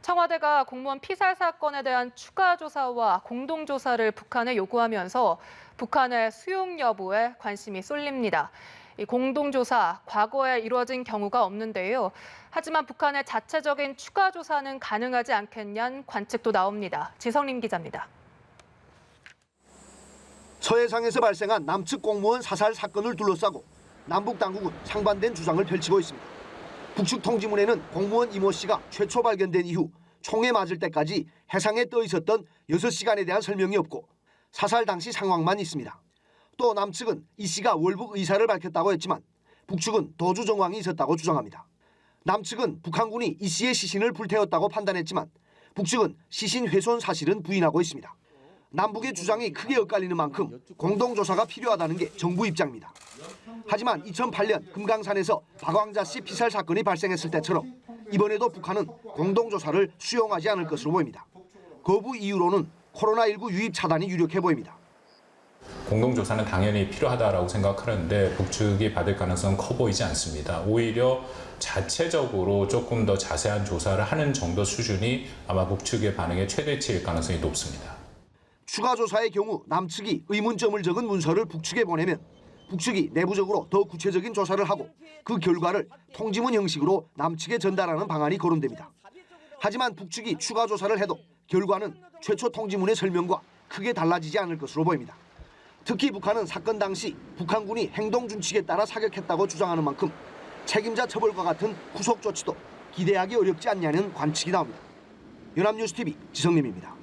청와대가 공무원 피살 사건에 대한 추가 조사와 공동 조사를 북한에 요구하면서 북한의 수용 여부에 관심이 쏠립니다. 이 공동 조사, 과거에 이루어진 경우가 없는데요. 하지만 북한의 자체적인 추가 조사는 가능하지 않겠냐는 관측도 나옵니다. 지성림 기자입니다. 서해상에서 발생한 남측 공무원 사살 사건을 둘러싸고 남북 당국은 상반된 주장을 펼치고 있습니다. 북측 통지문에는 공무원 이모 씨가 최초 발견된 이후 총에 맞을 때까지 해상에 떠 있었던 6시간에 대한 설명이 없고 사살 당시 상황만 있습니다. 또 남측은 이 씨가 월북 의사를 밝혔다고 했지만 북측은 도주 정황이 있었다고 주장합니다. 남측은 북한군이 이 씨의 시신을 불태웠다고 판단했지만 북측은 시신 훼손 사실은 부인하고 있습니다. 남북의 주장이 크게 엇갈리는 만큼 공동조사가 필요하다는 게 정부 입장입니다. 하지만 2008년 금강산에서 박왕자 씨 피살 사건이 발생했을 때처럼 이번에도 북한은 공동조사를 수용하지 않을 것으로 보입니다. 거부 이유로는 코로나19 유입 차단이 유력해 보입니다. 공동조사는 당연히 필요하다고 생각하는데 북측이 받을 가능성은 커 보이지 않습니다. 오히려 자체적으로 조금 더 자세한 조사를 하는 정도 수준이 아마 북측의 반응의 최대치일 가능성이 높습니다. 추가 조사의 경우 남측이 의문점을 적은 문서를 북측에 보내면 북측이 내부적으로 더 구체적인 조사를 하고 그 결과를 통지문 형식으로 남측에 전달하는 방안이 거론됩니다. 하지만 북측이 추가 조사를 해도 결과는 최초 통지문의 설명과 크게 달라지지 않을 것으로 보입니다. 특히 북한은 사건 당시 북한군이 행동준칙에 따라 사격했다고 주장하는 만큼 책임자 처벌과 같은 후속 조치도 기대하기 어렵지 않냐는 관측이 나옵니다. 연합뉴스TV 지성림입니다.